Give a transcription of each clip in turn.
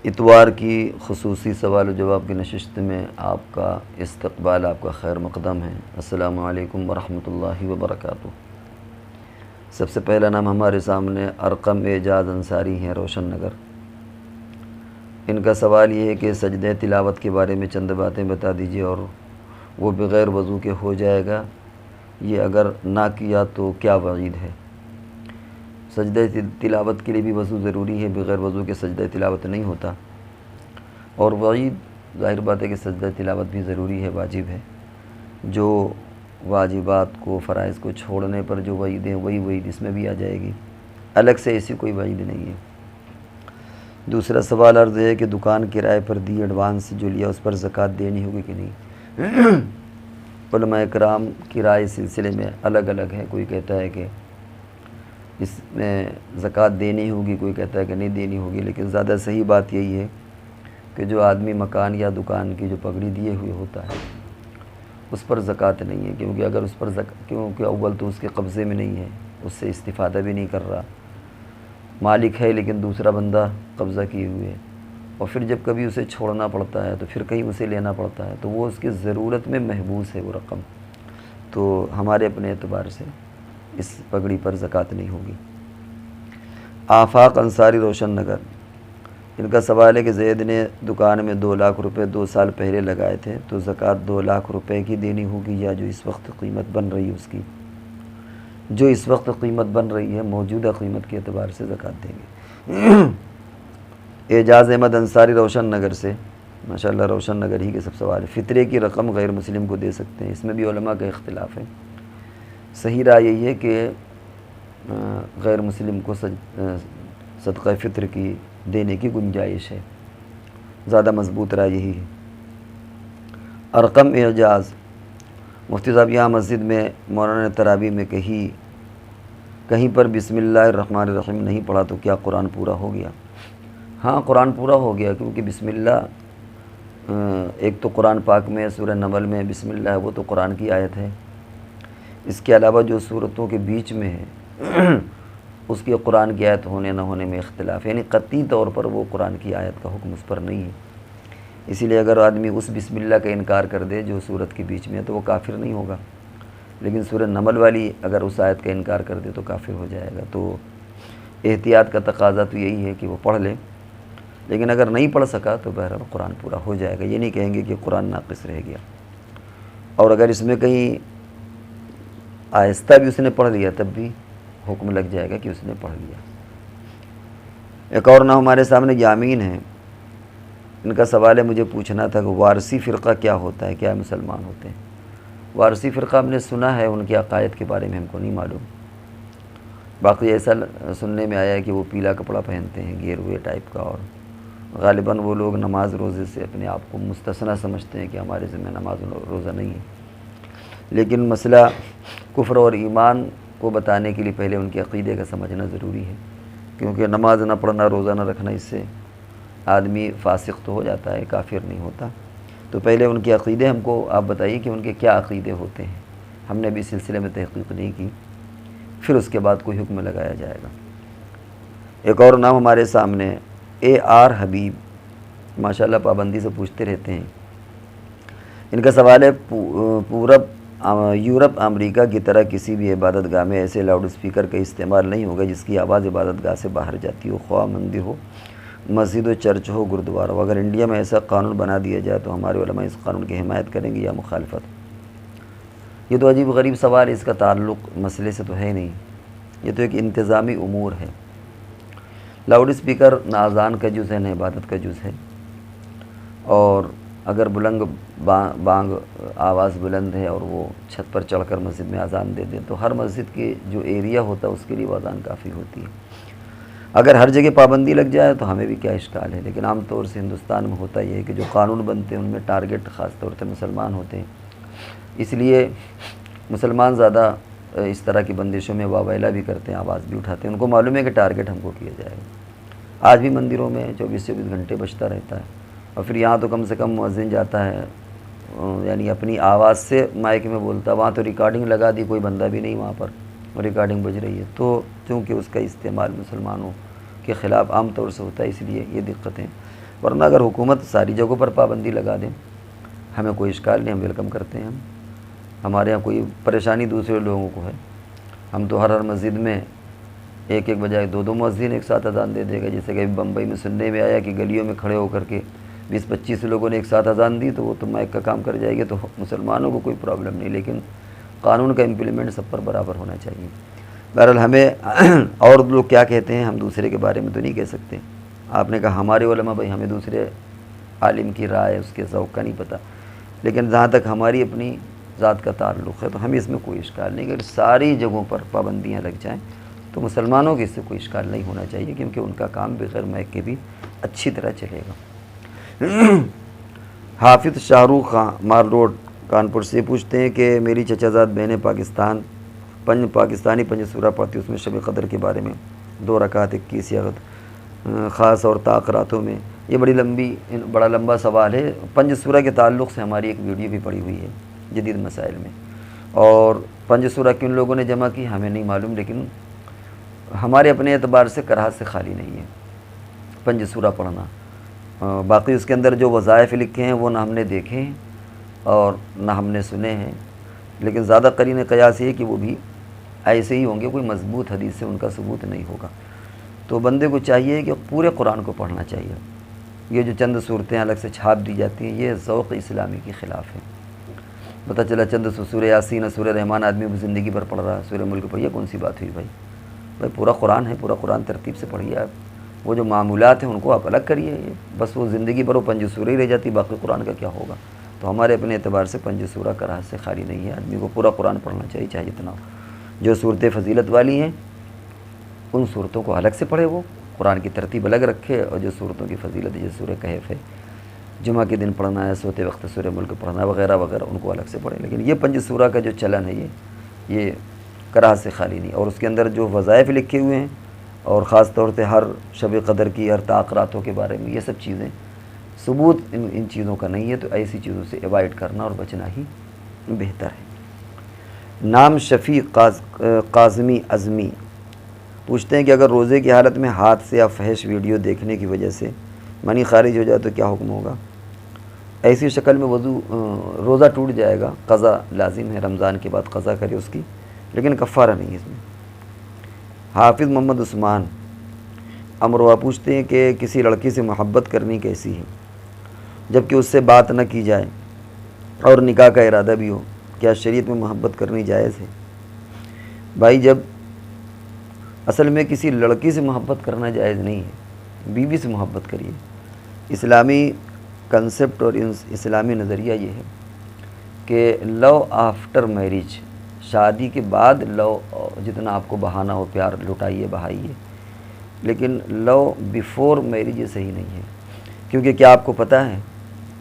اتوار کی خصوصی سوال و جواب کی نشست میں آپ کا استقبال، آپ کا خیر مقدم ہے۔ السلام علیکم ورحمۃ اللہ وبرکاتہ۔ سب سے پہلا نام ہمارے سامنے ارقم اعجاز انصاری ہیں، روشن نگر۔ ان کا سوال یہ ہے کہ سجدہ تلاوت کے بارے میں چند باتیں بتا دیجیے، اور وہ بغیر وضو کے ہو جائے گا، یہ اگر نہ کیا تو کیا وعید ہے؟ سجدہ تلاوت کے لیے بھی وضو ضروری ہے، بغیر وضو کے سجدہ تلاوت نہیں ہوتا۔ اور وعید ظاہر بات ہے کہ سجدہ تلاوت بھی ضروری ہے، واجب ہے۔ جو واجبات کو، فرائض کو چھوڑنے پر جو وعید ہے وہی وعید اس میں بھی آ جائے گی، الگ سے ایسی کوئی وعید نہیں ہے۔ دوسرا سوال عرض ہے کہ دکان کرائے پر دی ایڈوانس جو لیا اس پر زکوٰۃ دینی ہوگی کہ نہیں؟ علماء کرام کی رائے اس سلسلے میں الگ الگ ہے۔ کوئی کہتا ہے کہ اس میں زکوٰۃ دینی ہوگی، کوئی کہتا ہے کہ نہیں دینی ہوگی، لیکن زیادہ صحیح بات یہی ہے کہ جو آدمی مکان یا دکان کی جو پگڑی دیے ہوئے ہوتا ہے اس پر زکوٰۃ نہیں ہے، کیونکہ اگر اس پر کیونکہ اول تو اس کے قبضے میں نہیں ہے، اس سے استفادہ بھی نہیں کر رہا، مالک ہے لیکن دوسرا بندہ قبضہ کیے ہوئے ہے، اور پھر جب کبھی اسے چھوڑنا پڑتا ہے تو پھر کہیں اسے لینا پڑتا ہے، تو وہ اس کی ضرورت میں محبوس ہے وہ رقم، تو ہمارے اپنے اعتبار سے اس پگڑی پر زکوٰۃ نہیں ہوگی۔ آفاق انصاری، روشن نگر۔ ان کا سوال ہے کہ زید نے دکان میں 2 لاکھ روپے 2 سال پہلے لگائے تھے، تو زکوٰۃ 2 لاکھ روپے کی دینی ہوگی یا جو اس وقت قیمت بن رہی ہے اس کی؟ جو اس وقت قیمت بن رہی ہے، موجودہ قیمت کے اعتبار سے زکوٰۃ دیں گے۔ اعجاز احمد انصاری، روشن نگر سے۔ ماشاءاللہ روشن نگر ہی کے سب سوال ہے۔ فطرے کی رقم غیر مسلم کو دے سکتے ہیں؟ اس میں بھی علماء کا اختلاف ہے۔ صحیح رائے یہی ہے کہ غیر مسلم کو صدقہ فطر کی دینے کی گنجائش ہے، زیادہ مضبوط رائے یہی ہے۔ ارقم اعجاز، مفتی صاحب یہاں مسجد میں مولانا نے تراویح میں کہیں پر بسم اللہ الرحمن الرحیم نہیں پڑھا تو کیا قرآن پورا ہو گیا؟ ہاں قرآن پورا ہو گیا، کیونکہ بسم اللہ ایک تو قرآن پاک میں سورہ نمل میں بسم اللہ ہے، وہ تو قرآن کی آیت ہے۔ اس کے علاوہ جو صورتوں کے بیچ میں ہے اس کی قرآن کی آیت ہونے نہ ہونے میں اختلاف ہے، یعنی قطعی طور پر وہ قرآن کی آیت کا حکم اس پر نہیں ہے۔ اسی لیے اگر آدمی اس بسم اللہ کا انکار کر دے جو صورت کے بیچ میں ہے تو وہ کافر نہیں ہوگا، لیکن سورہ نمل والی اگر اس آیت کا انکار کر دے تو کافر ہو جائے گا۔ تو احتیاط کا تقاضا تو یہی ہے کہ وہ پڑھ لے، لیکن اگر نہیں پڑھ سکا تو بہرحال قرآن پورا ہو جائے گا، یہ نہیں کہیں گے کہ قرآن ناقص رہ گیا۔ اور اگر اس میں کہیں آہستہ بھی اس نے پڑھ لیا تب بھی حکم لگ جائے گا کہ اس نے پڑھ لیا۔ ایک اور نام ہمارے سامنے یامین ہے۔ ان کا سوال ہے، مجھے پوچھنا تھا کہ وارثی فرقہ کیا ہوتا ہے، کیا مسلمان ہوتے ہیں؟ وارثی فرقہ ہم نے سنا ہے، ان کے عقائد کے بارے میں ہم کو نہیں معلوم۔ باقی ایسا سننے میں آیا ہے کہ وہ پیلا کپڑا پہنتے ہیں گیروے ٹائپ کا، اور غالباً وہ لوگ نماز روزے سے اپنے آپ کو مستثنی سمجھتے ہیں کہ ہمارے ذمہ نماز روزہ نہیں ہے، لیکن مسئلہ کفر اور ایمان کو بتانے کے لیے پہلے ان کے عقیدے کا سمجھنا ضروری ہے، کیونکہ نماز نہ پڑھنا، روزہ نہ رکھنا، اس سے آدمی فاسق تو ہو جاتا ہے، کافر نہیں ہوتا۔ تو پہلے ان کے عقیدے ہم کو آپ بتائیے کہ ان کے کیا عقیدے ہوتے ہیں، ہم نے بھی اس سلسلے میں تحقیق نہیں کی، پھر اس کے بعد کوئی حکم لگایا جائے گا۔ ایک اور نام ہمارے سامنے AR حبیب، ماشاءاللہ پابندی سے پوچھتے رہتے ہیں۔ ان کا سوال ہے، یورپ امریکہ کی طرح کسی بھی عبادت گاہ میں ایسے لاؤڈ اسپیکر کا استعمال نہیں ہوگا جس کی آواز عبادت گاہ سے باہر جاتی ہو، خواہ مندر ہو، مسجد و چرچ ہو، گردوارہ ہو۔ اگر انڈیا میں ایسا قانون بنا دیا جائے تو ہمارے علماء اس قانون کی حمایت کریں گے یا مخالفت؟ یہ تو عجیب غریب سوال ہے، اس کا تعلق مسئلے سے تو ہے نہیں، یہ تو ایک انتظامی امور ہے۔ لاؤڈ اسپیکر نہ اذان کا جز ہے نہ عبادت کا جز ہے، اور اگر بلند بانگ آواز بلند ہے اور وہ چھت پر چڑھ کر مسجد میں اذان دے دیں تو ہر مسجد کے جو ایریا ہوتا ہے اس کے لیے وہ اذان کافی ہوتی ہے۔ اگر ہر جگہ پابندی لگ جائے تو ہمیں بھی کیا اشکال ہے، لیکن عام طور سے ہندوستان میں ہوتا یہ ہے کہ جو قانون بنتے ہیں ان میں ٹارگٹ خاص طور سے مسلمان ہوتے ہیں، اس لیے مسلمان زیادہ اس طرح کی بندشوں میں واویلا بھی کرتے ہیں، آواز بھی اٹھاتے ہیں، ان کو معلوم ہے کہ ٹارگٹ ہم کو کیا جائے گا۔ آج بھی مندروں میں 24 گھنٹے بجتا رہتا ہے، اور پھر یہاں تو کم سے کم مؤذن جاتا ہے، یعنی اپنی آواز سے مائک میں بولتا ہے، وہاں تو ریکارڈنگ لگا دی، کوئی بندہ بھی نہیں وہاں پر، ریکارڈنگ بج رہی ہے، تو چونکہ اس کا استعمال مسلمانوں کے خلاف عام طور سے ہوتا ہے، اس لیے یہ دقتیں ورنہ اگر حکومت ساری جگہوں پر پابندی لگا دیں ہمیں کوئی اشکال نہیں، ہم ویلکم کرتے ہیں. ہمارے یہاں کوئی پریشانی دوسرے لوگوں کو ہے، ہم تو ہر مسجد میں ایک بجائے دو مؤذن ایک ساتھ اذان دے دے گا. جیسے کہ بمبئی میں سننے میں آیا کہ گلیوں میں کھڑے ہو کر کے 20-25 لوگوں نے ایک ساتھ اذان دی، تو وہ تو مائک کا کام کر جائے گی، تو مسلمانوں کو کوئی پرابلم نہیں، لیکن قانون کا امپلیمنٹ سب پر برابر ہونا چاہیے. بہرحال ہمیں اور لوگ کیا کہتے ہیں ہم دوسرے کے بارے میں تو نہیں کہہ سکتے. آپ نے کہا ہمارے علماء، بھائی ہمیں دوسرے عالم کی رائے اس کے ذوق کا نہیں پتہ، لیکن جہاں تک ہماری اپنی ذات کا تعلق ہے تو ہمیں اس میں کوئی اشکال نہیں. اگر ساری جگہوں پر پابندیاں لگ جائیں تو مسلمانوں کے اس سے کوئی اشکال نہیں ہونا چاہیے، کیونکہ ان کا کام بغیر مائک کے بھی اچھی طرح چلے گا. حافظ شاہ رخ خان مار روڈ کانپور سے پوچھتے ہیں کہ میری چچا زاد بہنیں پاکستانی پنج سورہ پڑھتی، اس میں شب قدر کے بارے میں 2 رکعت 21 یغت خاص اور طاق راتوں میں. یہ بڑا لمبا سوال ہے. پنج سورہ کے تعلق سے ہماری ایک ویڈیو بھی پڑی ہوئی ہے جدید مسائل میں، اور پنج سورہ کن لوگوں نے جمع کی ہمیں نہیں معلوم، لیکن ہمارے اپنے اعتبار سے کراہت سے خالی نہیں ہے پنج سورہ پڑھنا. باقی اس کے اندر جو وظائف لکھے ہیں وہ نہ ہم نے دیکھے ہیں اور نہ ہم نے سنے ہیں، لیکن زیادہ قرین قیاس یہ کہ وہ بھی ایسے ہی ہوں گے، کوئی مضبوط حدیث سے ان کا ثبوت نہیں ہوگا. تو بندے کو چاہیے کہ پورے قرآن کو پڑھنا چاہیے. یہ جو چند صورتیں الگ سے چھاپ دی جاتی ہیں یہ ذوق اسلامی کے خلاف ہے. پتہ چلا چند سورہ یاسین اور سورہ رحمان آدمی زندگی پر پڑھ رہا ہے، سورہ ملک پر، یہ کون سی بات ہوئی بھائی پورا قرآن ہے، پورا قرآن ترتیب سے پڑھیے. آپ وہ جو معمولات ہیں ان کو آپ الگ کریے، بس وہ زندگی پر وہ پنج سورہ ہی رہ جاتی، باقی قرآن کا کیا ہوگا. تو ہمارے اپنے اعتبار سے پنج سورہ کراہت سے خالی نہیں ہے. آدمی کو پورا قرآن پڑھنا چاہیے چاہے جتنا ہو. جو صورتیں فضیلت والی ہیں ان صورتوں کو الگ سے پڑھے، وہ قرآن کی ترتیب الگ رکھے، اور جو صورتوں کی فضیلت جیسے سورہ کہف ہے، جمعہ کے دن پڑھنا ہے، سوتے وقت سورہ ملک پڑھنا وغیرہ وغیرہ، ان کو الگ سے پڑھیں. لیکن یہ پنج سورہ کا جو چلن ہے یہ کراہت سے خالی نہیں. اور اس کے اندر جو وظائف لکھے ہوئے ہیں، اور خاص طور سے ہر شب قدر کی، ہر طاق راتوں کے بارے میں، یہ سب چیزیں ثبوت ان چیزوں کا نہیں ہے، تو ایسی چیزوں سے ایوائڈ کرنا اور بچنا ہی بہتر ہے. نام شفیع قاظمی اعظمی پوچھتے ہیں کہ اگر روزے کی حالت میں ہاتھ سے یا فحش ویڈیو دیکھنے کی وجہ سے منی خارج ہو جائے تو کیا حکم ہوگا؟ ایسی شکل میں روزہ ٹوٹ جائے گا، قضا لازم ہے، رمضان کے بعد قضا کرے اس کی، لیکن کفارہ نہیں ہے اس میں. حافظ محمد عثمان امروا پوچھتے ہیں کہ کسی لڑکی سے محبت کرنی کیسی ہے جبکہ اس سے بات نہ کی جائے اور نکاح کا ارادہ بھی ہو، کیا شریعت میں محبت کرنی جائز ہے؟ بھائی جب اصل میں کسی لڑکی سے محبت کرنا جائز نہیں ہے، بیوی سے محبت کریے. اسلامی کنسپٹ اور اسلامی نظریہ یہ ہے کہ لو آفٹر میرج، شادی کے بعد لو جتنا آپ کو بہانا ہو پیار لٹائیے بہائیے، لیکن لو بیفور میرج یہ صحیح نہیں ہے. کیونکہ کیا آپ کو پتہ ہے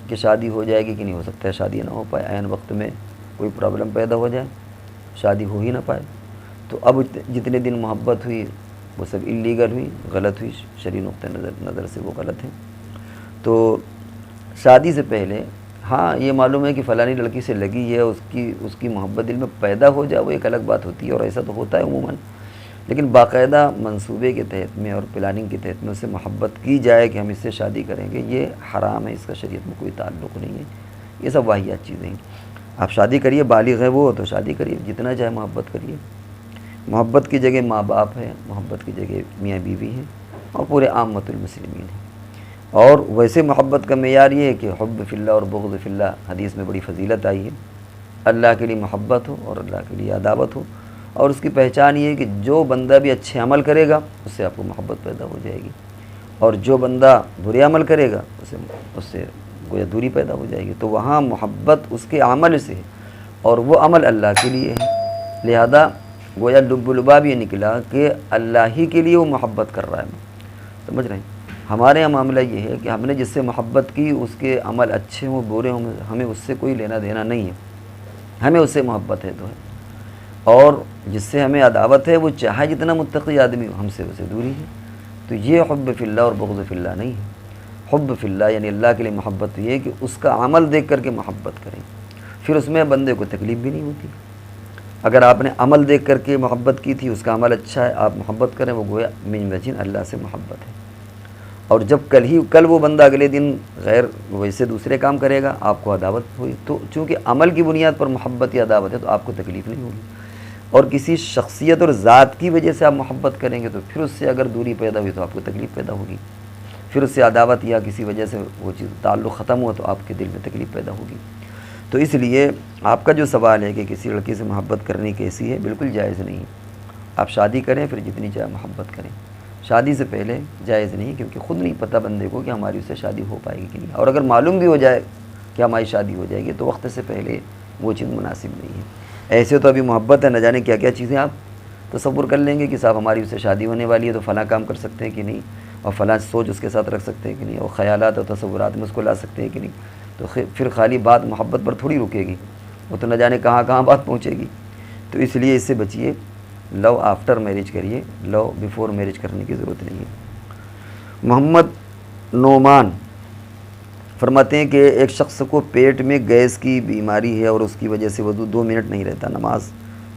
کہ شادی ہو جائے گی کہ نہیں ہو سکتا ہے شادی نہ ہو پائے، عین وقت میں کوئی پرابلم پیدا ہو جائے، شادی ہو ہی نہ پائے. تو اب جتنے دن محبت ہوئی وہ سب انلیگل ہوئی، غلط ہوئی، شرعی نقطہ نظر سے وہ غلط ہے. تو شادی سے پہلے ہاں یہ معلوم ہے کہ فلانی لڑکی سے لگی ہے، اس کی محبت دل میں پیدا ہو جائے وہ ایک الگ بات ہوتی ہے، اور ایسا تو ہوتا ہے عموماً، لیکن باقاعدہ منصوبے کے تحت میں اور پلاننگ کے تحت میں اس سے محبت کی جائے کہ ہم اس سے شادی کریں گے، یہ حرام ہے، اس کا شریعت میں کوئی تعلق نہیں ہے. یہ سب واحیات چیزیں ہیں. آپ شادی کریے، بالغ ہے وہ تو شادی کریے، جتنا چاہے محبت کریے. محبت کی جگہ ماں باپ ہے، محبت کی جگہ میاں بیوی ہیں، اور پورے عامت المسلمین ہیں. اور ویسے محبت کا معیار یہ ہے کہ حب فی اللہ اور بغض فی اللہ، حدیث میں بڑی فضیلت آئی ہے. اللہ کے لیے محبت ہو اور اللہ کے لیے عداوت ہو، اور اس کی پہچان یہ ہے کہ جو بندہ بھی اچھے عمل کرے گا اس سے آپ کو محبت پیدا ہو جائے گی، اور جو بندہ برے عمل کرے گا اس سے گویا دوری پیدا ہو جائے گی. تو وہاں محبت اس کے عمل سے ہے، اور وہ عمل اللہ کے لیے ہے. لہذا گویا لب لباب یہ نکلا کہ اللہ ہی کے لیے وہ محبت کر رہا ہے. سمجھ رہے ہیں؟ ہمارے یہاں معاملہ یہ ہے کہ ہم نے جس سے محبت کی اس کے عمل اچھے ہوں برے ہوں، ہمیں اس سے کوئی لینا دینا نہیں ہے، ہمیں اس سے محبت ہے تو ہے. اور جس سے ہمیں عداوت ہے وہ چاہے جتنا متقی آدمی ہو، ہم سے اسے دوری ہے. تو یہ حب فی اللہ اور بغض فی اللہ نہیں ہے. حب فی اللہ یعنی اللہ کے لیے محبت یہ ہے کہ اس کا عمل دیکھ کر کے محبت کریں، پھر اس میں بندے کو تکلیف بھی نہیں ہوتی. اگر آپ نے عمل دیکھ کر کے محبت کی تھی، اس کا عمل اچھا ہے، آپ محبت کریں، وہ گویا من وجہ اللہ سے محبت ہے. اور جب کل وہ بندہ اگلے دن غیر ویسے دوسرے کام کرے گا، آپ کو عداوت ہوئی، تو چونکہ عمل کی بنیاد پر محبت یا عداوت ہے تو آپ کو تکلیف نہیں ہوگی، اور کسی شخصیت اور ذات کی وجہ سے آپ محبت کریں گے تو پھر اس سے اگر دوری پیدا ہوئی تو آپ کو تکلیف پیدا ہوگی، پھر اس سے عداوت یا کسی وجہ سے وہ چیز تعلق ختم ہوا تو آپ کے دل میں تکلیف پیدا ہوگی۔ تو اس لیے آپ کا جو سوال ہے کہ کسی لڑکی سے محبت کرنی کیسی ہے، بالکل جائز نہیں۔ آپ شادی کریں پھر جتنی چاہے محبت کریں، شادی سے پہلے جائز نہیں، کیونکہ خود نہیں پتہ بندے کو کہ ہماری اس سے شادی ہو پائے گی کہ نہیں، اور اگر معلوم بھی ہو جائے کہ ہماری شادی ہو جائے گی تو وقت سے پہلے وہ چیز مناسب نہیں ہے۔ ایسے تو ابھی محبت ہے، نہ جانے کیا کیا چیزیں آپ تصور کر لیں گے کہ صاحب ہماری اس سے شادی ہونے والی ہے تو فلاں کام کر سکتے ہیں کہ نہیں، اور فلاں سوچ اس کے ساتھ رکھ سکتے ہیں کہ نہیں، اور خیالات اور تصورات میں اس کو لا سکتے ہیں کہ نہیں، تو پھر خالی بات محبت پر تھوڑی رکے گی، وہ تو نہ جانے کہاں کہاں بات پہنچے گی۔ تو اس لیے اس سے بچیے، لو آفٹر میرج کریے، لو بیفور میرج کرنے کی ضرورت نہیں ہے۔ محمد نعمان فرماتے ہیں کہ ایک شخص کو پیٹ میں گیس کی بیماری ہے اور اس کی وجہ سے وضو 2 منٹ نہیں رہتا، نماز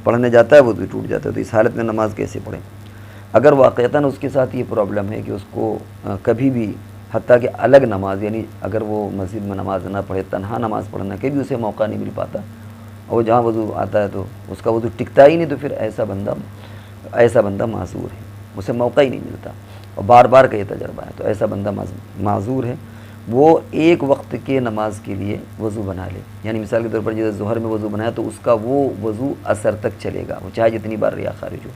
پڑھنے جاتا ہے وضو ٹوٹ جاتا ہے، تو اس حالت میں نماز کیسے پڑھیں؟ اگر واقعتاً اس کے ساتھ یہ پرابلم ہے کہ اس کو کبھی بھی، حتیٰ کہ الگ نماز، یعنی اگر وہ مسجد میں نماز نہ پڑھے، تنہا نماز پڑھنا، کبھی اسے موقع نہیں مل پاتا، اور وہ جہاں وضو آتا ہے تو اس کا وضو ٹکتا ہی نہیں، تو پھر ایسا بندہ معذور ہے، اسے موقع ہی نہیں ملتا، اور بار بار کا یہ تجربہ ہے، تو ایسا بندہ معذور ہے۔ وہ ایک وقت کے نماز کے لیے وضو بنا لے، یعنی مثال کے طور پر جیسے ظہر میں وضو بنایا تو اس کا وہ وضو اثر تک چلے گا، وہ چاہے جتنی بار ریا خارج ہو۔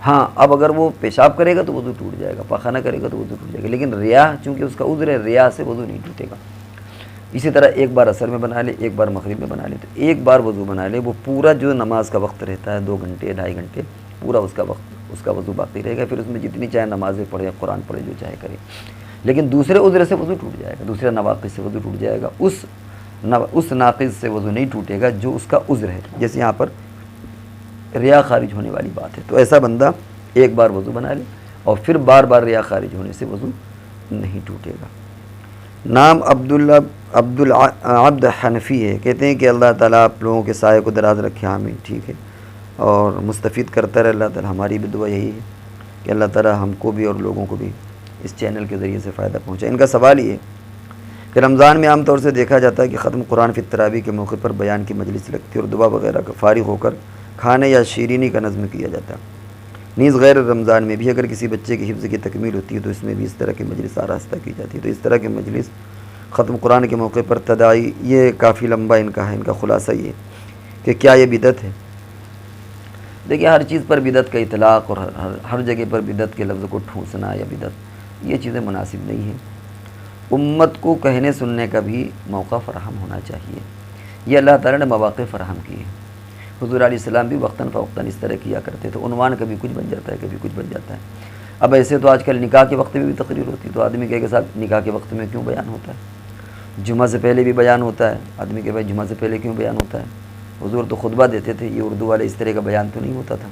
ہاں، اب اگر وہ پیشاب کرے گا تو وضو ٹوٹ جائے گا، پاخانہ کرے گا تو وضو ٹوٹ جائے گا، لیکن ریا چونکہ اس کا عذر ہے، ریا سے وضو نہیں ٹوٹے گا۔ اسی طرح ایک بار عصر میں بنا لے، ایک بار مغرب میں بنا لے، تو ایک بار وضو بنا لے، وہ پورا جو نماز کا وقت رہتا ہے 2 گھنٹے 2.5 گھنٹے، پورا اس کا وقت، اس کا وضو باقی رہے گا، پھر اس میں جتنی چاہے نمازیں پڑھے، قرآن پڑھے، جو چاہے کرے، لیکن دوسرے عذر سے وضو ٹوٹ جائے گا، دوسرے نواقض سے وضو ٹوٹ جائے گا، اس ناقض سے وضو نہیں ٹوٹے گا جو اس کا عذر ہے، جیسے یہاں پر ریا خارج ہونے والی بات ہے، تو ایسا بندہ ایک بار وضو بنا لے اور پھر بار بار ریا خارج ہونے سے وضو نہیں ٹوٹے گا۔ نام عبد حنفی ہے، کہتے ہیں کہ اللہ تعالیٰ آپ لوگوں کے سائے کو دراز رکھے، آمین، ٹھیک ہے، اور مستفید کرتا رہے اللہ تعالیٰ، ہماری بھی دعا یہی ہے کہ اللہ تعالیٰ ہم کو بھی اور لوگوں کو بھی اس چینل کے ذریعے سے فائدہ پہنچائے۔ ان کا سوال یہ ہے کہ رمضان میں عام طور سے دیکھا جاتا ہے کہ ختم قرآن فی التراویح کے موقع پر بیان کی مجلس لگتی ہے اور دعا وغیرہ کا فارغ ہو کر کھانے یا شیرینی کا نظم کیا جاتا ہے، نیز غیر رمضان میں بھی اگر کسی بچے کی حفظ کی تکمیل ہوتی ہے تو اس میں بھی اس طرح کی مجلس آراستہ کی جاتی ہے۔ تو اس طرح کی مجلس ختم قرآن کے موقع پر تداعی، یہ کافی لمبا ان کا ہے، ان کا خلاصہ یہ کہ کیا یہ بدعت ہے؟ دیکھیے، ہر چیز پر بدعت کا اطلاق اور ہر جگہ پر بدعت کے لفظ کو ٹھونسنا یا بدعت، یہ چیزیں مناسب نہیں ہیں۔ امت کو کہنے سننے کا بھی موقع فراہم ہونا چاہیے، یہ اللہ تعالیٰ نے مواقع فراہم کیے ہیں۔ حضور علیہ السلام بھی وقتاً فوقتاً اس طرح کیا کرتے تھے، عنوان کبھی کچھ بن جاتا ہے، کبھی کچھ بن جاتا ہے۔ اب ایسے تو آج کل نکاح کے وقت میں بھی تقریر ہوتی ہے، تو آدمی کہے کہ صاحب نکاح کے وقت میں کیوں بیان ہوتا ہے؟ جمعہ سے پہلے بھی بیان ہوتا ہے، آدمی کہ بھائی جمعہ سے پہلے کیوں بیان ہوتا ہے؟ حضور تو خطبہ دیتے تھے، یہ اردو والے اس طرح کا بیان تو نہیں ہوتا تھا۔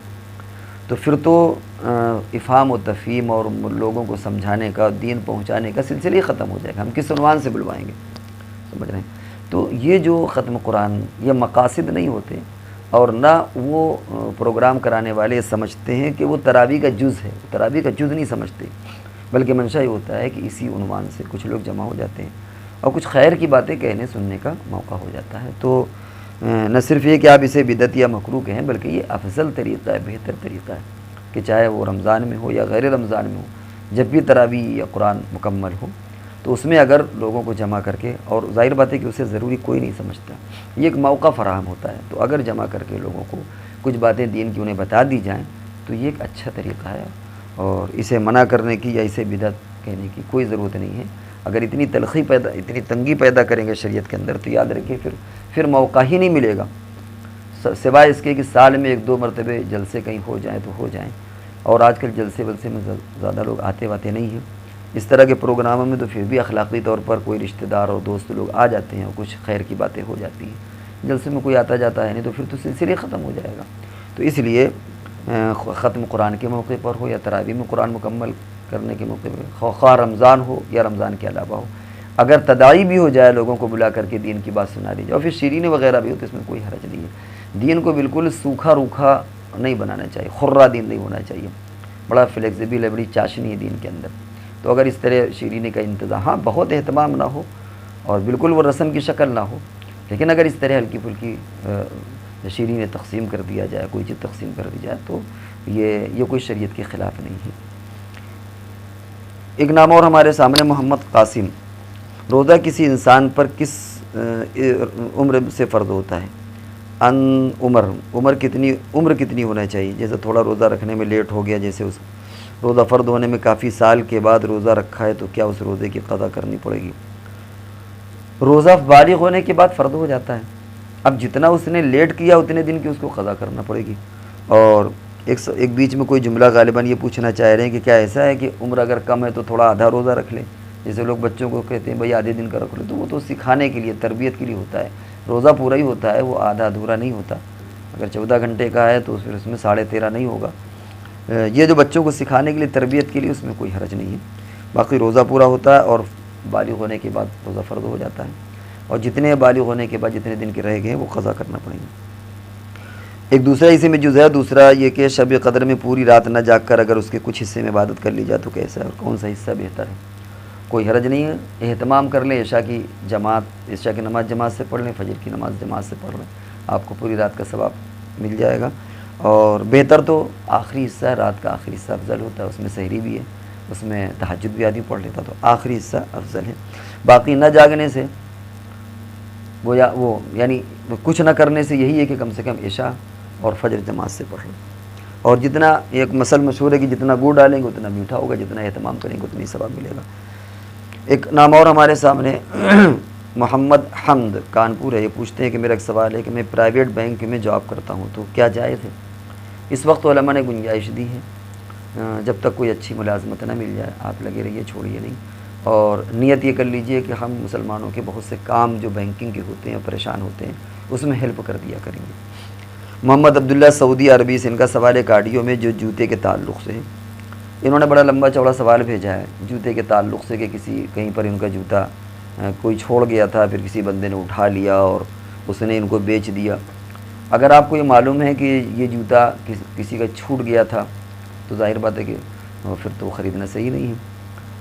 تو پھر تو افہام و تفہیم اور لوگوں کو سمجھانے کا، دین پہنچانے کا سلسلہ ہی ختم ہو جائے گا، ہم کس عنوان سے بلوائیں گے؟ سمجھ رہے ہیں؟ تو یہ جو ختم قرآن، یہ مقاصد نہیں ہوتے، اور نہ وہ پروگرام کرانے والے سمجھتے ہیں کہ وہ تراویح کا جز ہے، تراویح کا جز نہیں سمجھتے، بلکہ منشا یہ ہوتا ہے کہ اسی عنوان سے کچھ لوگ جمع ہو جاتے ہیں اور کچھ خیر کی باتیں کہنے سننے کا موقع ہو جاتا ہے۔ تو نہ صرف یہ کہ آپ اسے بدعت یا مکروہ کہیں، بلکہ یہ افضل طریقہ ہے، بہتر طریقہ ہے کہ چاہے وہ رمضان میں ہو یا غیر رمضان میں ہو، جب بھی تراویح یا قرآن مکمل ہو تو اس میں اگر لوگوں کو جمع کر کے، اور ظاہر بات ہے کہ اسے ضروری کوئی نہیں سمجھتا، یہ ایک موقع فراہم ہوتا ہے، تو اگر جمع کر کے لوگوں کو کچھ باتیں دین کی انہیں بتا دی جائیں تو یہ ایک اچھا طریقہ ہے، اور اسے منع کرنے کی یا اسے بدعت کہنے کی کوئی ضرورت نہیں ہے۔ اگر اتنی تنگی پیدا کریں گے شریعت کے اندر تو یاد رکھیے پھر موقع ہی نہیں ملے گا، سوائے اس کے کہ سال میں 1-2 مرتبہ جلسے کہیں ہو جائیں تو ہو جائیں، اور آج کل جلسے ولسے میں زیادہ لوگ آتے واتے نہیں ہیں۔ اس طرح کے پروگراموں میں تو پھر بھی اخلاقی طور پر کوئی رشتہ دار اور دوست لوگ آ جاتے ہیں اور کچھ خیر کی باتیں ہو جاتی ہیں، جلسے میں کوئی آتا جاتا ہے نہیں، تو پھر تو سلسلے ختم ہو جائے گا۔ تو اس لیے ختم قرآن کے موقع پر ہو یا تراویح میں قرآن مکمل کرنے کے موقع پر، خواہ رمضان ہو یا رمضان کے علاوہ ہو، اگر تداعی بھی ہو جائے لوگوں کو بلا کر کے دین کی بات سنا دی جائے اور پھر شیرینی وغیرہ بھی ہو، تو اس میں کوئی حرج نہیں ہے۔ دین کو بالکل سوکھا روکھا نہیں بنانا چاہیے، خرہ دین نہیں ہونا چاہیے، بڑا فلیکسیبل ہے، بڑی چاشنی ہے دین کے اندر، تو اگر اس طرح شیرینی کا انتظام، ہاں بہت اہتمام نہ ہو اور بالکل وہ رسم کی شکل نہ ہو، لیکن اگر اس طرح ہلکی پھلکی شیرینی تقسیم کر دیا جائے، کوئی چیز تقسیم کر دی جائے، تو یہ کوئی شریعت کے خلاف نہیں ہے۔ ایک نام اور ہمارے سامنے محمد قاسم، روزہ کسی انسان پر کس عمر سے فرض ہوتا ہے؟ عمر کتنی ہونا چاہیے؟ جیسے تھوڑا روزہ رکھنے میں لیٹ ہو گیا، جیسے اس روزہ فرض ہونے میں کافی سال کے بعد روزہ رکھا ہے، تو کیا اس روزے کی قضا کرنی پڑے گی؟ روزہ بالغ ہونے کے بعد فرض ہو جاتا ہے، اب جتنا اس نے لیٹ کیا اتنے دن کی اس کو قضا کرنا پڑے گی۔ اور ایک بیچ میں کوئی جملہ غالباً یہ پوچھنا چاہ رہے ہیں کہ کیا ایسا ہے کہ عمر اگر کم ہے تو تھوڑا آدھا روزہ رکھ لیں؟ جیسے لوگ بچوں کو کہتے ہیں بھائی آدھے دن کا رکھ لو، تو وہ تو سکھانے کے لیے، تربیت کے لیے ہوتا ہے، روزہ پورا ہی ہوتا ہے، وہ آدھا ادھورا نہیں ہوتا۔ اگر 14 گھنٹے کا ہے تو پھر اس میں 13.5 نہیں ہوگا۔ یہ جو بچوں کو سکھانے کے لیے، تربیت کے لیے، اس میں کوئی حرج نہیں ہے۔ باقی روزہ پورا ہوتا ہے اور بالغ ہونے کے بعد روزہ فرض ہو جاتا ہے، اور جتنے بالغ ہونے کے بعد جتنے دن کے رہ گئے ہیں وہ قضا کرنا پڑیں گے۔ ایک دوسرا اسی میں جز ہے، دوسرا یہ کہ شب قدر میں پوری رات نہ جاگ کر اگر اس کے کچھ حصے میں عبادت کر لی جائے تو کیسا ہے اور کون سا حصہ بہتر ہے؟ کوئی حرج نہیں ہے، اہتمام کر لیں، عشاء کی نماز جماعت سے پڑھ لیں، فجر کی نماز جماعت سے پڑھ لیں، آپ کو پوری رات کا ثواب مل جائے گا۔ اور بہتر تو آخری حصہ ہے، رات کا آخری حصہ افضل ہوتا ہے، اس میں سحری بھی ہے، اس میں تہجد بھی آدمی پڑھ لیتا، تو آخری حصہ افضل ہے۔ باقی نہ جاگنے سے وہ یعنی کچھ نہ کرنے سے یہی ہے کہ کم سے کم عشاء اور فجر جماعت سے پڑھ لیں، اور جتنا ایک مسل مشہور ہے کہ جتنا گڑ ڈالیں گے اتنا میٹھا ہوگا، جتنا اہتمام کریں گے اتنی ثواب ملے گا۔ ایک نام اور ہمارے سامنے محمد حمد کانپور ہے، یہ پوچھتے ہیں کہ میرا ایک سوال ہے کہ میں پرائیویٹ بینک میں جاب کرتا ہوں تو کیا جائز ہے؟ اس وقت علماء نے گنجائش دی ہے، جب تک کوئی اچھی ملازمت نہ مل جائے آپ لگے رہیے، چھوڑیے نہیں، اور نیت یہ کر لیجئے کہ ہم مسلمانوں کے بہت سے کام جو بینکنگ کے ہوتے ہیں، پریشان ہوتے ہیں، اس میں ہیلپ کر دیا کریں گے۔ محمد عبداللہ سعودی عربی سے، ان کا سوال ہے کارڈیو میں جو جوتے کے تعلق سے ہے۔ انہوں نے بڑا لمبا چوڑا سوال بھیجا ہے جوتے کے تعلق سے، کہ کہیں پر ان کا جوتا کوئی چھوڑ گیا تھا، پھر کسی بندے نے اٹھا لیا اور اس نے ان کو بیچ دیا۔ اگر آپ کو یہ معلوم ہے کہ یہ جوتا کسی کا چھوٹ گیا تھا تو ظاہر بات ہے کہ پھر تو خریدنا صحیح نہیں ہے،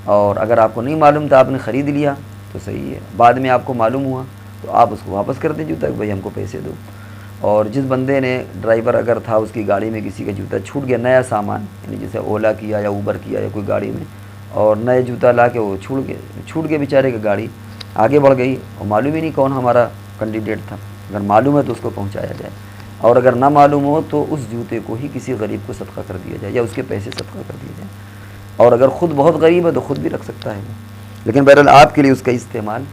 اور اگر آپ کو نہیں معلوم تھا، آپ نے خرید لیا تو صحیح ہے، بعد میں آپ کو معلوم ہوا تو آپ اس کو واپس کر دیں جوتا کہ بھائی ہم کو پیسے دو۔ اور جس بندے نے، ڈرائیور اگر تھا، اس کی گاڑی میں کسی کا جوتا چھوٹ گیا، نیا سامان، یعنی جیسے اولا کیا یا اوبر کیا یا کوئی گاڑی میں، اور نئے جوتا لا کے وہ چھوٹ گیا بیچارے کی گاڑی، آگے بڑھ گئی اور معلوم ہی نہیں کون ہمارا کینڈیڈیٹ تھا، اگر معلوم ہے تو اس کو پہنچایا جائے، اور اگر نہ معلوم ہو تو اس جوتے کو ہی کسی غریب کو صدقہ کر دیا جائے یا اس کے پیسے صدقہ کر دیے جائیں، اور اگر خود بہت غریب ہے تو خود بھی رکھ سکتا ہے، لیکن بہرحال آپ کے لیے اس کا استعمال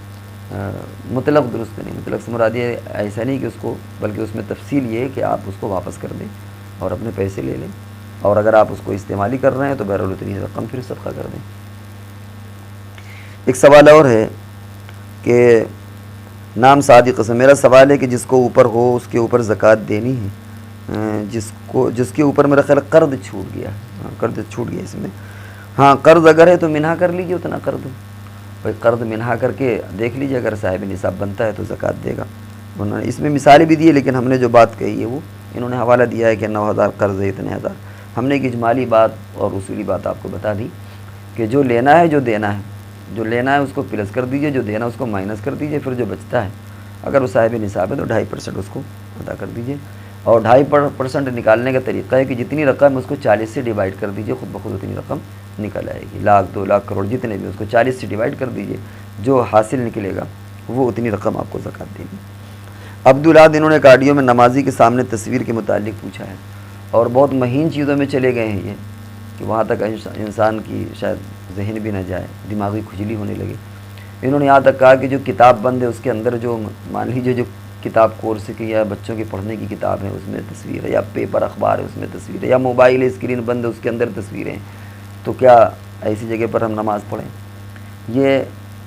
مطلق درست نہیں۔ مطلق سے مراد یہ ایسا نہیں کہ اس کو، بلکہ اس میں تفصیل یہ ہے کہ آپ اس کو واپس کر دیں اور اپنے پیسے لے لیں، اور اگر آپ اس کو استعمال ہی کر رہے ہیں تو بہرحال اتنی رقم پھر صدقہ کر دیں۔ ایک سوال اور ہے کہ نام صادق سے، میرا سوال ہے کہ جس کو اوپر ہو اس کے اوپر زکوٰۃ دینی ہے، جس کے اوپر میرا خیال قرض چھوٹ گیا، قرض چھوٹ گیا اس میں، ہاں قرض اگر ہے تو منہا کر لیجیے اتنا قرض، بھائی قرض منہا کر کے دیکھ لیجیے، اگر صاحب نصاب بنتا ہے تو زکوٰۃ دے گا۔ انہوں نے اس میں مثالیں بھی دی ہے، لیکن ہم نے جو بات کہی ہے وہ انہوں نے حوالہ دیا ہے کہ 9,000 قرض ہے، اتنے ہزار۔ ہم نے ایک اجمالی بات اور اصولی بات آپ کو بتا دی کہ جو لینا ہے، جو دینا ہے، جو لینا ہے اس کو پلس کر دیجئے، جو دینا ہے اس کو مائنس کر دیجئے، پھر جو بچتا ہے اگر وہ صاحب نصاب ہے تو 2.5% اس کو ادا کر دیجئے، اور 2.5% نکالنے کا طریقہ ہے کہ جتنی رقم اس کو 40 سے ڈیوائڈ کر دیجئے، خود بخود اتنی رقم نکل آئے گی، لاکھ 2 لاکھ کروڑ جتنے بھی، اس کو 40 سے ڈیوائڈ کر دیجئے، جو حاصل نکلے گا وہ اتنی رقم آپ کو زکوٰۃ دینی۔ عبدالعاد، انہوں نے کارڈیو میں نمازی کے سامنے تصویر کے متعلق پوچھا ہے، اور بہت مہین چیزوں میں چلے گئے ہیں یہ، کہ وہاں تک انسان کی شاید ذہن بھی نہ جائے، دماغی کھجلی ہونے لگے۔ انہوں نے یہاں تک کہا کہ جو کتاب بند ہے اس کے اندر جو مان لیجیے جو کتاب کورس کی یا بچوں کی پڑھنے کی کتاب ہے اس میں تصویر ہے، یا پیپر اخبار ہے اس میں تصویر ہے، یا موبائل اسکرین بند ہے اس کے اندر تصویریں، تو کیا ایسی جگہ پر ہم نماز پڑھیں؟ یہ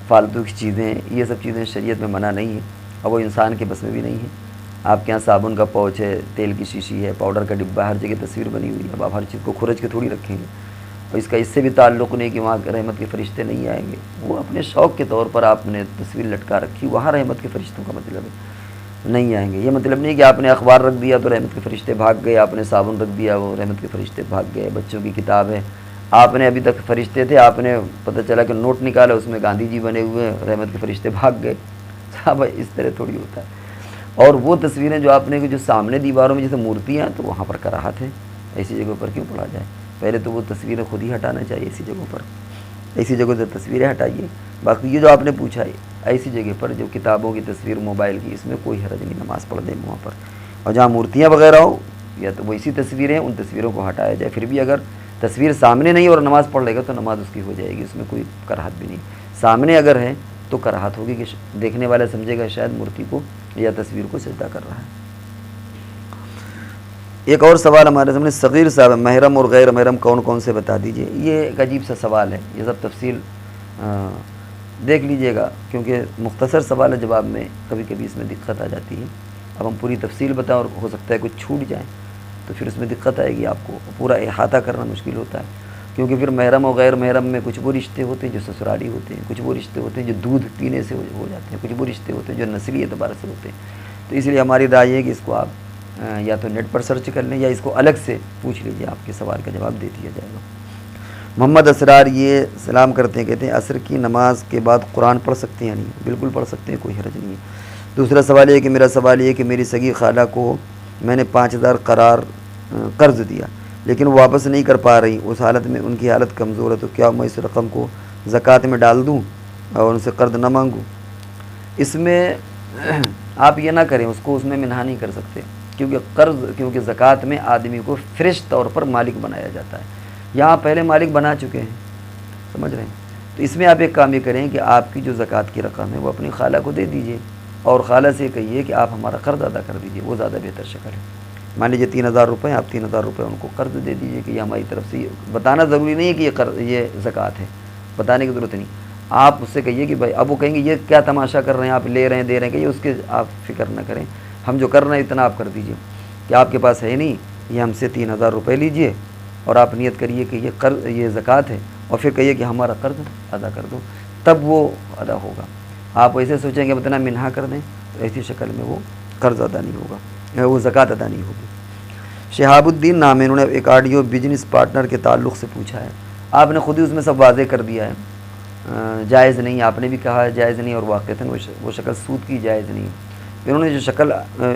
فالتو کی چیزیں ہیں، یہ سب چیزیں شریعت میں منع نہیں ہیں، اور وہ انسان کے بس میں بھی نہیں ہے۔ آپ کے یہاں صابن کا پاؤچ ہے، تیل کی شیشی ہے، پاؤڈر کا ڈبہ، ہر جگہ تصویر بنی ہوئی ہے، اب آپ ہر چیز کو کھرچ کے تھوڑی رکھیں گے، اور اس کا اس سے بھی تعلق نہیں کہ وہاں رحمت کے فرشتے نہیں آئیں گے، وہ اپنے شوق کے طور پر آپ نے تصویر لٹکا رکھی، وہاں رحمت کے فرشتوں کا مطلب ہے نہیں آئیں گے۔ یہ مطلب نہیں کہ آپ نے اخبار رکھ دیا تو رحمت کے فرشتے بھاگ گئے، آپ نے صابن رکھ دیا وہ رحمت کے فرشتے بھاگ گئے، بچوں کی کتاب ہے آپ نے ابھی تک فرشتے تھے، آپ نے پتہ چلا کہ نوٹ نکالا، اس میں گاندھی جی بنے ہوئے ہیں، رحمت کے فرشتے بھاگ گئے. صاحب اس طرح تھوڑی ہوتا ہے. اور وہ تصویریں جو آپ نے جو سامنے دیواروں میں جیسے مورتیاں، تو وہاں پر کراہت ہے، ایسی جگہوں پر کیوں پڑھا جائے؟ پہلے تو وہ تصویریں خود ہی ہٹانا چاہیے ایسی جگہوں پر، ایسی جگہوں سے تصویریں ہٹائیے. باقی یہ جو آپ نے پوچھا ہے ایسی جگہ پر جو کتابوں کی تصویر، موبائل کی، اس میں کوئی حرج نہیں، نماز پڑھ دیں وہاں پر. اور جہاں مورتیاں وغیرہ ہو یا تو وہ اسی تصویریں، ان تصویروں کو ہٹایا جائے. پھر بھی اگر تصویر سامنے نہیں اور نماز پڑھ لے گا تو نماز اس کی ہو جائے گی، اس میں کوئی کراہت بھی نہیں. سامنے اگر ہے تو کراہت ہوگی کہ دیکھنے والا سمجھے گا شاید مورتی کو یا تصویر کو سجدہ کر رہا ہے. ایک اور سوال ہمارے سامنے صغیر صاحب، محرم اور غیر محرم کون کون سے بتا دیجئے. یہ ایک عجیب سا سوال ہے، یہ سب تفصیل دیکھ لیجئے گا، کیونکہ مختصر سوال جواب میں کبھی کبھی اس میں دقت آ جاتی ہے. اب ہم پوری تفصیل بتائیں اور ہو سکتا ہے کچھ چھوٹ جائیں تو پھر اس میں دقت آئے گی، آپ کو پورا احاطہ کرنا مشکل ہوتا ہے. کیونکہ پھر محرم اور غیر محرم میں کچھ وہ رشتے ہوتے ہیں جو سسرالی ہوتے ہیں، کچھ وہ رشتے ہوتے ہیں جو دودھ پینے سے ہو جاتے ہیں، کچھ وہ رشتے ہوتے ہیں جو نسلی اعتبار سے ہوتے ہیں. تو اس لیے ہماری رائے ہے کہ اس کو آپ یا تو نیٹ پر سرچ کر لیں یا اس کو الگ سے پوچھ لیجیے، آپ کے سوال کا جواب دے دیا جائے گا. محمد اسرار یہ سلام کرتے ہیں، کہتے ہیں عصر کی نماز کے بعد قرآن پڑھ سکتے ہیں؟ نہیں، بالکل پڑھ سکتے ہیں، کوئی حرج نہیں ہے. دوسرا سوال یہ کہ میرا سوال یہ کہ میری سگی خالہ کو میں نے 5000 قرض دیا لیکن وہ واپس نہیں کر پا رہی. اس حالت میں ان کی حالت کمزور ہے، تو کیا میں اس رقم کو زکوٰۃ میں ڈال دوں اور ان سے قرض نہ مانگوں؟ اس میں آپ یہ نہ کریں، اس کو اس میں منع نہیں کر سکتے، کیونکہ زکوٰۃ میں آدمی کو فریش طور پر مالک بنایا جاتا ہے. یہاں پہلے مالک بنا چکے ہیں، سمجھ رہے ہیں. تو اس میں آپ ایک کام یہ کریں کہ آپ کی جو زکوٰۃ کی رقم ہے وہ اپنی خالہ کو دے دیجئے، اور خالہ سے کہیے کہ آپ ہمارا قرض ادا کر دیجئے، وہ زیادہ بہتر شکل ہے. مان لیجیے 3000 روپے، آپ 3000 روپے ان کو قرض دے دیجئے کہ یہ ہماری طرف سے. بتانا ضروری نہیں ہے کہ یہ زکوٰۃ ہے، بتانے کی ضرورت نہیں. آپ اس سے کہیے کہ بھائی، اب وہ کہیں گے یہ کیا تماشا کر رہے ہیں آپ، لے رہے ہیں دے رہے ہیں، کہ اس کے آپ فکر نہ کریں. ہم جو کر رہے ہیں اتنا آپ کر دیجئے کہ آپ کے پاس ہے نہیں، یہ ہم سے 3000 روپے لیجئے اور آپ نیت کریے کہ یہ زکوٰۃ ہے، اور پھر کہیے کہ ہمارا قرض ادا کر دو، تب وہ ادا ہوگا. آپ ایسے سوچیں کہ اتنا منہا کر دیں تو ایسی شکل میں وہ قرض ادا نہیں ہوگا، وہ زکوٰۃ ادا نہیں ہوگی. شہاب الدین نام ہے، انہوں نے ایک آڈیو بزنس پارٹنر کے تعلق سے پوچھا ہے. آپ نے خود ہی اس میں سب واضح کر دیا ہے، جائز نہیں، آپ نے بھی کہا ہے جائز نہیں، اور واقعتاً وہ شکل سود کی جائز نہیں. انہوں نے جو شکل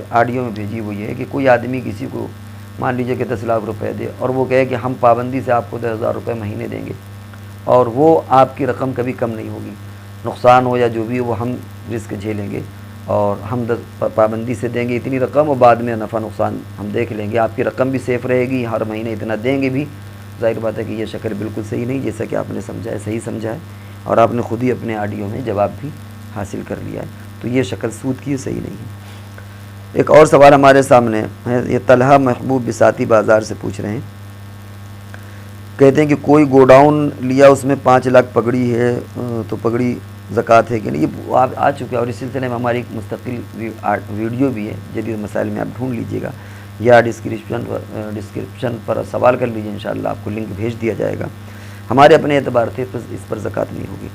آڈیو میں بھیجی وہ یہ ہے کہ کوئی آدمی کسی کو مان لیجئے کہ 10 لاکھ روپے دے اور وہ کہے کہ ہم پابندی سے آپ کو 10,000 روپے مہینے دیں گے، اور وہ آپ کی رقم کبھی کم نہیں ہوگی، نقصان ہو یا جو بھی ہو وہ ہم رسک جھیلیں گے، اور ہم پابندی سے دیں گے اتنی رقم، اور بعد میں نفع نقصان ہم دیکھ لیں گے، آپ کی رقم بھی سیف رہے گی، ہر مہینے اتنا دیں گے بھی. ظاہر بات ہے کہ یہ شکل بالکل صحیح نہیں، جیسا کہ آپ نے سمجھا ہے، صحیح سمجھا ہے، اور آپ نے خود ہی اپنے آڈیو میں جواب بھی حاصل کر لیا ہے. تو یہ شکل سود کی صحیح نہیں ہے. ایک اور سوال ہمارے سامنے ہے، یہ طلحہ محبوب بساتی بازار سے پوچھ رہے ہیں، کہتے ہیں کہ کوئی گوڈاؤن لیا، اس میں 5 لاکھ پگڑی ہے، تو پگڑی زکوٰۃ ہے کہ نہیں؟ یہ آپ آ چکے ہیں، اور اس سلسلے میں ہماری ایک مستقل ویڈیو بھی ہے، جدید مسائل میں آپ ڈھونڈ لیجئے گا یا ڈسکرپشن پر سوال کر لیجئے، انشاءاللہ آپ کو لنک بھیج دیا جائے گا. ہمارے اپنے اعتبار سے اس پر زکوٰۃ نہیں ہوگی.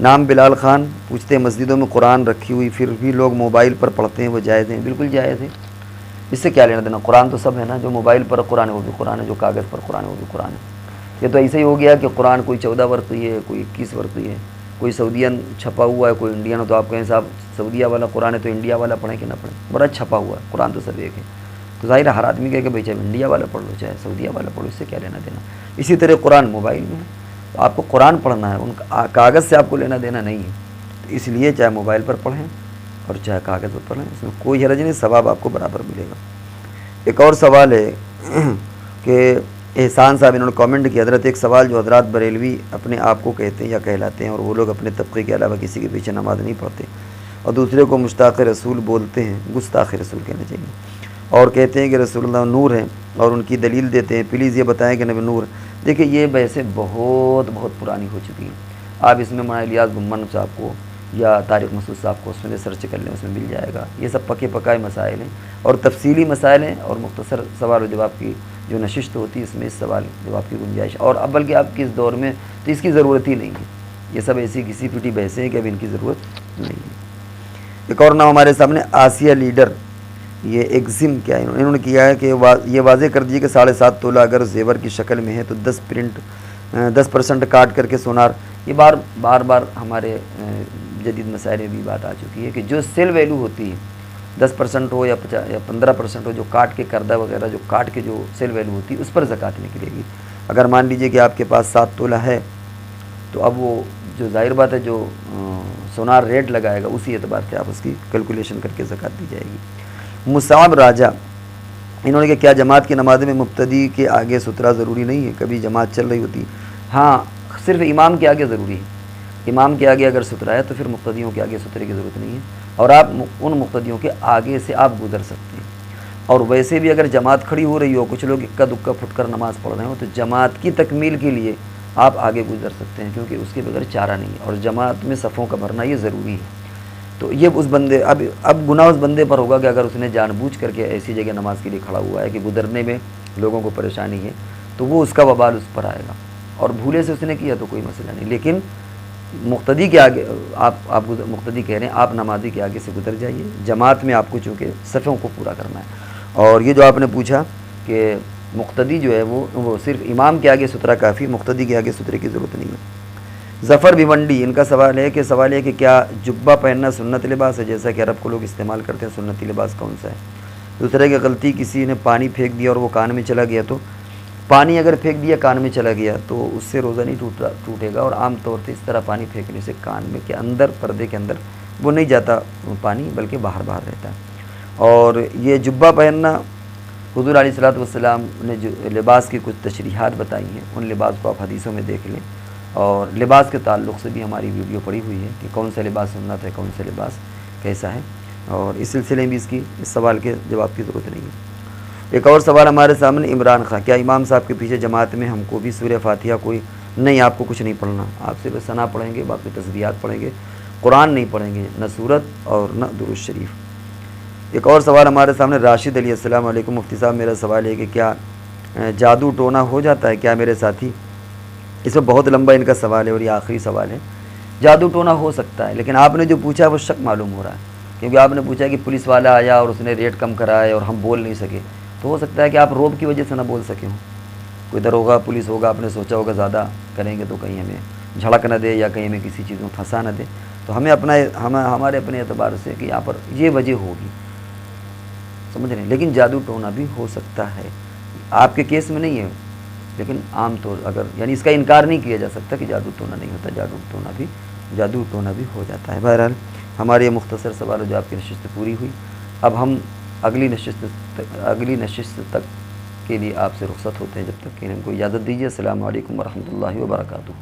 نام بلال خان پوچھتے ہیں مسجدوں میں قرآن رکھی ہوئی پھر بھی لوگ موبائل پر پڑھتے ہیں، وہ جائز ہیں؟ بالکل جائز ہے، اس سے کیا لینا دینا؟ قرآن تو سب ہے نا، جو موبائل پر قرآن ہے وہ بھی قرآن ہے، جو کاغذ پر قرآن ہے وہ بھی قرآن ہے. یہ تو ایسے ہی ہو گیا کہ قرآن کوئی 14 ورقی ہے، کوئی 21 ورقی ہے، کوئی سعودین چھپا ہوا ہے، کوئی انڈین ہو. تو آپ کہیں صاحب سعودیہ والا قرآن ہے تو انڈیا والا پڑھیں کہ نہ پڑھیں؟ بڑا چھپا ہوا ہے، قرآن تو سب ایک ہے. تو ظاہر ہے ہر آدمی کہے کہ بھائی چاہے انڈیا والا پڑھ لو چاہے سعودیہ والا پڑھ لو، اس سے کیا لینا دینا؟ اسی طرح قرآن موبائل میں ہے، تو آپ کو قرآن پڑھنا ہے، ان کاغذ سے آپ کو لینا دینا نہیں ہے. تو اس لیے چاہے موبائل پر پڑھیں اور چاہے کاغذ پر پڑھیں، اس میں کوئی حرج نہیں، ثواب آپ کو برابر ملے گا. ایک اور سوال ہے کہ احسان صاحب انہوں نے کامنٹ کیا، حضرت ایک سوال، جو حضرات بریلوی اپنے آپ کو کہتے ہیں یا کہلاتے ہیں اور وہ لوگ اپنے طبقے کے علاوہ کسی کے پیچھے نماز نہیں پڑھتے اور دوسرے کو مشتاق رسول بولتے ہیں، گستاخ رسول کہنا چاہیے، اور کہتے ہیں کہ رسول اللہ نور ہیں اور ان کی دلیل دیتے ہیں، پلیز یہ بتائیں کہ نبی نور. دیکھیں یہ بحثیں بہت پرانی ہو چکی ہیں. آپ اس میں مولانا الیاس بن صاحب کو یا طارق مسعود صاحب کو اس میں سرچ کر لیں، اس میں مل جائے گا. یہ سب پکے پکائے مسائل ہیں اور تفصیلی مسائل ہیں، اور مختصر سوال و جواب کی جو نشست ہوتی ہے اس میں اس سوال جواب کی گنجائش، اور اب بلکہ آپ کی اس دور میں تو اس کی ضرورت ہی نہیں ہے. یہ سب ایسی کسی پیٹی بحثیں ہیں کہ اب ان کی ضرورت نہیں ہے. ایک اور نام ہمارے سامنے آسیہ لیڈر، یہ ایگزم کیا انہوں نے کیا ہے کہ یہ واضح کر دیجیے کہ 7.5 تولہ اگر زیور کی شکل میں ہے تو 10 پرنٹ 10% کاٹ کر کے سونار، یہ بار بار ہمارے جدید مسائل میں بھی بات آ چکی ہے کہ جو سیل ویلو ہوتی ہے 10% ہو یا 15% ہو، جو کاٹ کے کردہ وغیرہ جو کاٹ کے جو سیل ویلو ہوتی ہے اس پر زکوٰۃ نکلے گی۔ اگر مان لیجئے کہ آپ کے پاس 7 تولہ ہے تو اب وہ جو ظاہر بات ہے جو سونار ریٹ لگائے گا اسی اعتبار سے آپ اس کی کیلکولیشن کر کے زکوٰۃ دی جائے گی۔ مصعب راجہ انہوں نے کہا کیا جماعت کی نماز میں مبتدی کے آگے سترہ ضروری نہیں ہے؟ کبھی جماعت چل رہی ہوتی ہے، ہاں صرف امام کے آگے ضروری ہے، امام کے آگے اگر سترا ہے تو پھر مقتدیوں کے آگے سترے کی ضرورت نہیں ہے، اور آپ ان مقتدیوں کے آگے سے آپ گزر سکتے ہیں۔ اور ویسے بھی اگر جماعت کھڑی ہو رہی ہو، کچھ لوگ اکا دکا پھٹ کر نماز پڑھ رہے ہوں، تو جماعت کی تکمیل کے لیے آپ آگے گزر سکتے ہیں، کیونکہ اس کے بغیر چارہ نہیں ہے، اور جماعت میں صفوں کا بھرنا یہ ضروری ہے۔ تو یہ اس بندے اب گناہ اس بندے پر ہوگا کہ اگر اس نے جان بوجھ کر کے ایسی جگہ نماز کے لیے کھڑا ہوا ہے کہ گزرنے میں لوگوں کو پریشانی ہے، تو وہ اس کا وبال اس پر آئے گا، اور بھولے سے اس نے کیا تو کوئی مسئلہ نہیں۔ لیکن مقتدی کے آگے آپ مقتدی کہہ رہے ہیں آپ نمازی کے آگے سے گزر جائیے، جماعت میں آپ کو چونکہ صفوں کو پورا کرنا ہے۔ اور یہ جو آپ نے پوچھا کہ مقتدی جو ہے وہ صرف امام کے آگے سترہ کافی، مقتدی کے آگے سترے کی ضرورت نہیں ہے۔ ظفر بھیونڈی ان کا سوال ہے کہ کیا جبہ پہننا سنت لباس ہے؟ جیسا کہ عرب کو لوگ استعمال کرتے ہیں، سنتی لباس کون سا ہے؟ دوسرے کی غلطی کسی نے پانی پھینک دیا اور وہ کان میں چلا گیا، تو پانی اگر پھینک دیا کان میں چلا گیا تو اس سے روزہ نہیں ٹوٹے گا، اور عام طور سے اس طرح پانی پھینکنے سے کان میں کے اندر پردے کے اندر وہ نہیں جاتا پانی، بلکہ باہر رہتا ہے۔ اور یہ جبہ پہننا حضور علیہ الصلوۃ والسلام نے جو لباس کی کچھ تشریحات بتائی ہیں، ان لباس کو آپ حدیثوں میں دیکھ لیں، اور لباس کے تعلق سے بھی ہماری ویڈیو پڑی ہوئی ہے کہ کون سا لباس سنت ہے، کون سا لباس کیسا ہے، اور اس سلسلے میں بھی اس سوال کے جواب کی ضرورت نہیں ہے۔ ایک اور سوال ہمارے سامنے عمران خان، کیا امام صاحب کے پیچھے جماعت میں ہم کو بھی سورہ فاتحہ کوئی نہیں؟ آپ کو کچھ نہیں پڑھنا، آپ صرف ثنا پڑھیں گے، باقی تسبیحات پڑھیں گے، قرآن نہیں پڑھیں گے، نہ سورت اور نہ درود شریف۔ ایک اور سوال ہمارے سامنے راشد علی، السلام علیکم مفتی صاحب، میرا سوال ہے کہ کیا جادو ٹونا ہو جاتا ہے کیا میرے ساتھی؟ اس میں بہت لمبا ان کا سوال ہے اور یہ آخری سوال ہے۔ جادو ٹونا ہو سکتا ہے، لیکن آپ نے جو پوچھا وہ شک معلوم ہو رہا ہے، کیونکہ آپ نے پوچھا کہ پولیس والا آیا اور اس نے ریٹ کم کرائے اور ہم بول نہیں سکے، تو ہو سکتا ہے کہ آپ روب کی وجہ سے نہ بول سکے ہوں، کوئی دروغہ پولیس ہوگا، آپ نے سوچا ہوگا زیادہ کریں گے تو کہیں ہمیں جھڑک نہ دے یا کہیں ہمیں کسی چیز میں پھنسا نہ دے، تو ہمیں ہمارے اپنے اعتبار سے کہ یہاں پر یہ وجہ ہوگی، سمجھ رہے ہیں۔ لیکن جادو ٹونا بھی ہو سکتا ہے، آپ کے کیس میں نہیں ہے، لیکن عام طور اگر یعنی اس کا انکار نہیں کیا جا سکتا کہ جادو ٹونا نہیں ہوتا، جادو ٹونا بھی ہو جاتا ہے۔ بہرحال ہمارے یہ مختصر سوال و جواب کی نشست پوری ہوئی، اب ہم اگلی نشست تک کے لیے آپ سے رخصت ہوتے ہیں، جب تک کہ ہم کو اجازت دیجیے۔ السلام علیکم ورحمۃ اللہ وبرکاتہ۔